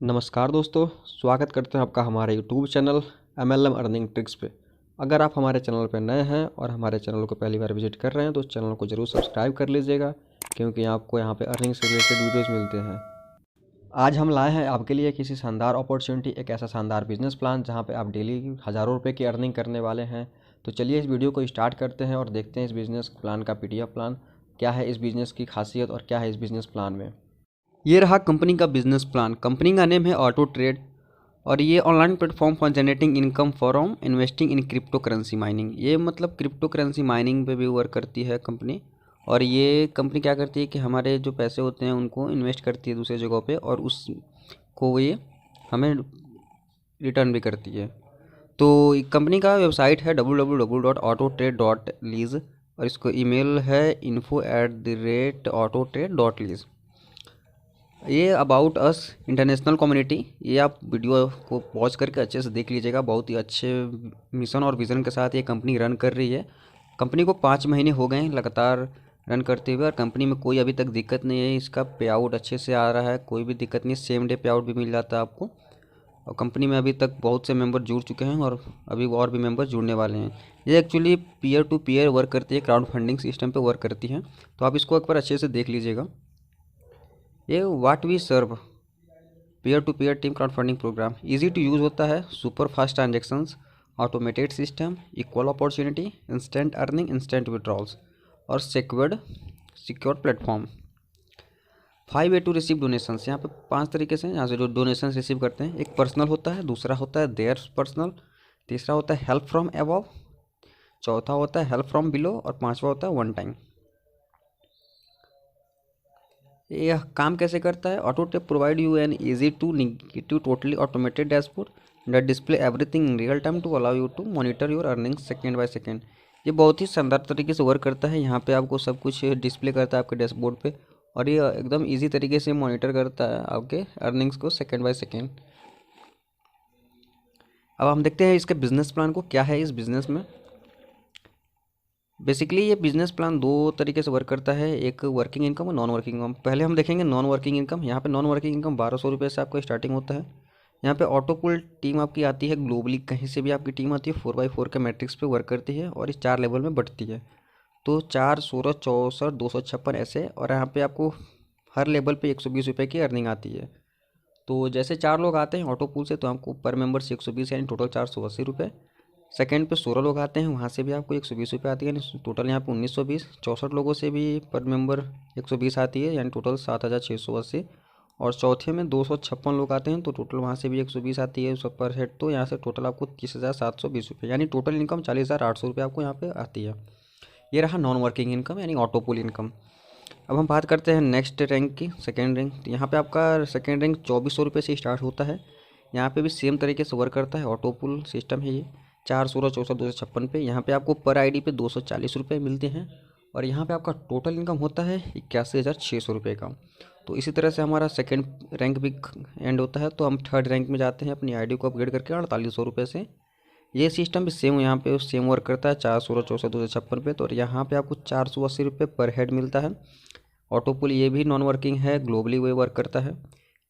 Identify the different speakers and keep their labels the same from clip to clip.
Speaker 1: नमस्कार दोस्तों, स्वागत करते हैं आपका हमारे YouTube channel MLM earning tricks पे। अगर आप हमारे चैनल पर नए हैं और हमारे चैनल को पहली बार विजिट कर रहे हैं तो चैनल को ज़रूर सब्सक्राइब कर लीजिएगा, क्योंकि आपको यहाँ पे अर्निंग से रिलेटेड वीडियोज़ मिलते हैं। आज हम लाए हैं आपके लिए किसी शानदार अपॉर्चुनिटी, एक ऐसा शानदार बिजनेस प्लान जहाँ पे आप डेली हज़ारों रुपये की अर्निंग करने वाले हैं। तो चलिए इस वीडियो को स्टार्ट करते हैं और देखते हैं इस बिज़नेस प्लान का PDF प्लान क्या है, इस बिज़नेस की खासियत और क्या है इस बिज़नेस प्लान में। ये रहा कंपनी का बिजनेस प्लान। कंपनी का नेम है ऑटो ट्रेड और ये online platform for generating income from investing in crypto currency mining. ये मतलब क्रिप्टो करेंसी माइनिंग पे भी वर्क करती है कंपनी। और ये कंपनी क्या करती है कि हमारे जो पैसे होते हैं उनको इन्वेस्ट करती है दूसरी जगहों पे और उसको ये हमें रिटर्न भी करती है। तो कंपनी का वेबसाइट है www.autotrade.lease और इसको ईमेल है info@autotrade.lease। ये अबाउट अस इंटरनेशनल कम्युनिटी, ये आप वीडियो को पॉज करके अच्छे से देख लीजिएगा। बहुत ही अच्छे मिशन और विज़न के साथ ये कंपनी रन कर रही है। कंपनी को 5 महीने हो गए हैं लगातार रन करते हुए और कंपनी में कोई अभी तक दिक्कत नहीं है। इसका पे आउट अच्छे से आ रहा है, कोई भी दिक्कत नहीं, सेम डे पे आउट भी मिल जाता है आपको। और कंपनी में अभी तक बहुत से मेंबर जुड़ चुके हैं और अभी और भी मेंबर जुड़ने वाले हैं। ये actually peer to peer work करती है, क्राउड फंडिंग सिस्टम पे वर्क करती है। तो आप इसको एक बार अच्छे से देख लीजिएगा। ये what we serve peer to peer team crowd funding programme easy to use होता है, super fast transactions, automated system, equal opportunity, instant earning, instant withdrawals और secured platform. 5 way to receive donations. यहाँ पे 5 तरीके से यहाँ से जो डोनेशंस रिसीव करते हैं, एक पर्सनल होता है, दूसरा होता है देयर पर्सनल, तीसरा होता है हेल्प फ्रॉम अबव, चौथा होता है हेल्प फ्रॉम बिलो और पांचवा होता है वन टाइम। यह काम कैसे करता है? Auto tape provide you an easy to navigate totally automated dashboard that display everything in real time to allow you to monitor your earnings second by second. ये बहुत ही शानदार तरीके से वर्क करता है। यहाँ पे आपको सब कुछ डिस्प्ले करता है आपके डैशबोर्ड पे और ये एकदम इजी तरीके से मॉनिटर करता है आपके अर्निंग्स को सेकेंड बाय सेकेंड। अब हम देखते हैं इसके बिजनेस प्लान को, क्या है इस बिजनेस में। बेसिकली ये बिजनेस प्लान 2 तरीके से वर्क करता है, एक वर्किंग इनकम और नॉन वर्किंग इनकम। पहले हम देखेंगे नॉन वर्किंग इनकम। यहाँ पे नॉन वर्किंग इनकम 1200 रुपये से आपको स्टार्टिंग होता है। यहाँ पे ऑटो पुल टीम आपकी आती है ग्लोबली, कहीं से भी आपकी टीम आती है, 4x4 के मैट्रिक्स पे वर्क करती है और इस 4 लेवल में बढ़ती है। तो 4, 16, 64, 256 ऐसे। और यहाँ पे आपको हर लेवल पे 120 रुपये की अर्निंग आती है। तो जैसे 4 लोग आते हैं ऑटो पुल से तो आपको पर मेंबर से 120 यानी टोटल 480 रुपये। सेकंड पे 16 लोग आते हैं, वहाँ से भी आपको 120 रुपये आती है, यानी टोटल यहाँ पे 1920। 64 लोगों से भी पर मेंबर 120 आती है, यानी टोटल 7680। और चौथे में 256 लोग आते हैं तो टोटल वहाँ से भी 120 आती है सब पर हेड। तो यहाँ से टोटल आपको 30,720 रुपये, यानी टोटल इनकम 40,800 रुपये आपको यहाँ पे आती है। ये रहा नॉन वर्किंग इनकम यानी ऑटो पुल इनकम। अब हम बात करते हैं नेक्स्ट रैंक की, सेकेंड रैंक। यहाँ पे आपका सेकेंड रैंक 2400 रुपये से स्टार्ट होता है। यहाँ पे भी सेम तरीके से वर्क करता है, ऑटो पुल सिस्टम है ये। 4, 16, 64, 256 पे यहाँ पे आपको पर आईडी पे 240 रुपये मिलते हैं और यहाँ पे आपका टोटल इनकम होता है 81,600 रुपये का। तो इसी तरह से हमारा सेकेंड रैंक भी एंड होता है। तो हम थर्ड रैंक में जाते हैं अपनी आईडी को अपग्रेड करके 4800 रुपये से। ये सिस्टम भी सेम यहाँ पे सेम वर्क करता है 4, 16, 64, 256 पे। तो यहाँ पे आपको 480 रुपये पर हेड मिलता है। ऑटो पुल ये भी नॉन वर्किंग है, ग्लोबली वे वर्क करता है।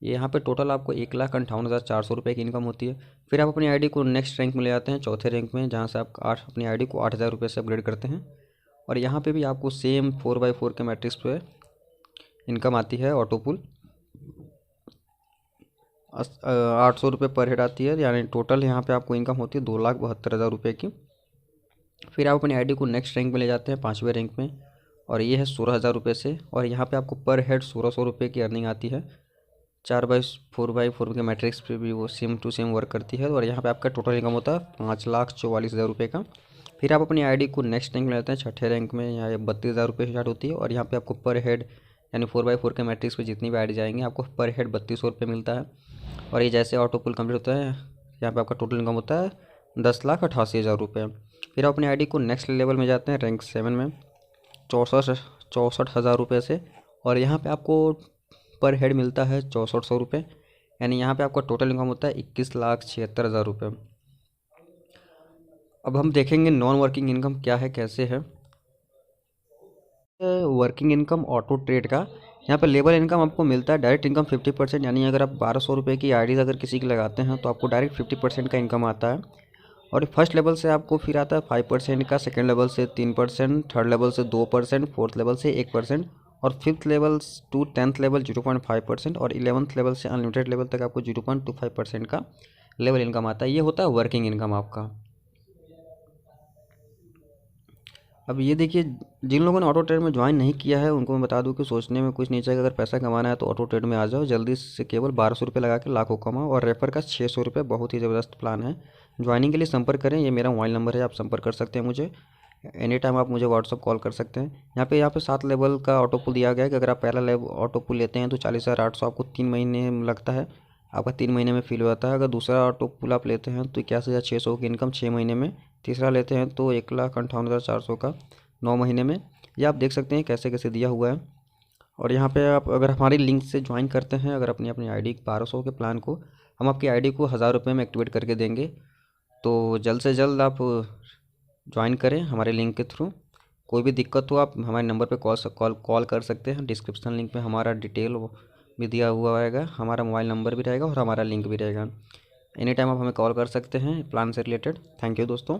Speaker 1: ये यहाँ पे टोटल आपको 1,58,400 रुपये की इनकम होती है। फिर आप अपनी आईडी को नेक्स्ट रैंक में ले जाते हैं, चौथे रैंक में, जहाँ से आप अपनी आईडी को 8,000 रुपये से अपग्रेड करते हैं। और यहाँ पे भी आपको सेम 4x4 के मैट्रिक्स पे इनकम आती है। ऑटो पुल 800 रुपये पर हेड आती है, यानी टोटल यहाँ पे आपको इनकम होती है 2,72,000 रुपये की। फिर आप अपनी आईडी को नेक्स्ट रैंक में ले जाते हैं, 5वें रैंक में, और ये है 16,000 रुपये से। और यहाँ पे आपको पर हेड 1,600 रुपये की अर्निंग आती है। 4x4 के मैट्रिक्स पे भी वो सेम टू सेम वर्क करती है। और यहाँ पे आपका टोटल इनकम होता है 5,44,000 रुपये का। फिर आप अपनी आईडी को नेक्स्ट रैंक में लेते हैं, छठे रैंक में, यहाँ 32,000 रुपये स्टार्ट होती है। और यहाँ पे आपको पर हेड यानी 4x4 के मैट्रिक्स पे जितनी भी आईडी जाएंगे आपको पर हेड 3200 रुपये मिलता है। और ये जैसे ऑटो पुल कम्प्लीट होता है, यहाँ पे आपका टोटल इनकम होता है 10,88,000 रुपये। फिर आप अपनी आईडी को नेक्स्ट लेवल में जाते हैं रैंक 7 में, 64,000 रुपये से। और यहाँ पे आपको पर हेड मिलता है 6400 रुपये, यानी यहाँ पे आपका टोटल इनकम होता है 21,76,000 रुपये। अब हम देखेंगे नॉन वर्किंग इनकम क्या है, कैसे है। वर्किंग इनकम ऑटो ट्रेड का यहाँ पर लेबर इनकम आपको मिलता है डायरेक्ट इनकम 50%, यानी अगर आप 1200 रुपये की आईडीज़ अगर किसी की लगाते हैं तो आपको डायरेक्ट 50% का इनकम आता है। और फर्स्ट लेवल से आपको फिर आता है 5% का, सेकेंड लेवल से 3%, थर्ड लेवल से 2%, फोर्थ लेवल से 1%, और fifth level two 10th level 0.5%, और 11th लेवल से अनलिमिटेड लेवल तक आपको 0.25% का लेवल इनकम आता है। ये होता है वर्किंग इनकम आपका। अब ये देखिए, जिन लोगों ने ऑटो ट्रेड में ज्वाइन नहीं किया है उनको मैं बता दूं कि सोचने में कुछ नहीं चाहिए। अगर पैसा कमाना है तो ऑटो ट्रेड में आ जाओ, जल्दी से केवल 1200 रुपये लगा के लाखों कमाओ, और रेफर का 600 रुपये, बहुत ही ज़बरदस्त प्लान है। ज्वाइनिंग के लिए संपर्क करें, ये मेरा मोबाइल नंबर है, आप संपर्क कर सकते हैं मुझे एनी टाइम। आप मुझे व्हाट्सअप कॉल कर सकते हैं। यहाँ पे 7 लेवल का ऑटो पुल दिया गया है कि अगर आप पहला लेवल ऑटो पुल लेते हैं तो 40,800 आपको 3 महीने में लगता है, आपका 3 महीने में फिल होता है। अगर दूसरा ऑटो पुल आप लेते हैं तो 81,600 की इनकम 6 महीने में, तीसरा लेते हैं तो 1,58,400 का 9 महीने में। ये आप देख सकते हैं कैसे कैसे दिया हुआ है। और यहाँ पे आप अगर हमारी लिंक से ज्वाइन करते हैं, अगर अपनी अपनी आईडी 1200 के प्लान को, हम आपकी आईडी को 1000 रुपये में एक्टिवेट करके देंगे। तो जल्द से जल्द आप ज्वाइन करें हमारे लिंक के थ्रू। कोई भी दिक्कत हो आप हमारे नंबर पे कॉल कर सकते हैं। डिस्क्रिप्शन लिंक में हमारा डिटेल भी दिया हुआ रहेगा, हमारा मोबाइल नंबर भी रहेगा और हमारा लिंक भी रहेगा। एनी टाइम आप हमें कॉल कर सकते हैं प्लान से रिलेटेड। थैंक यू दोस्तों।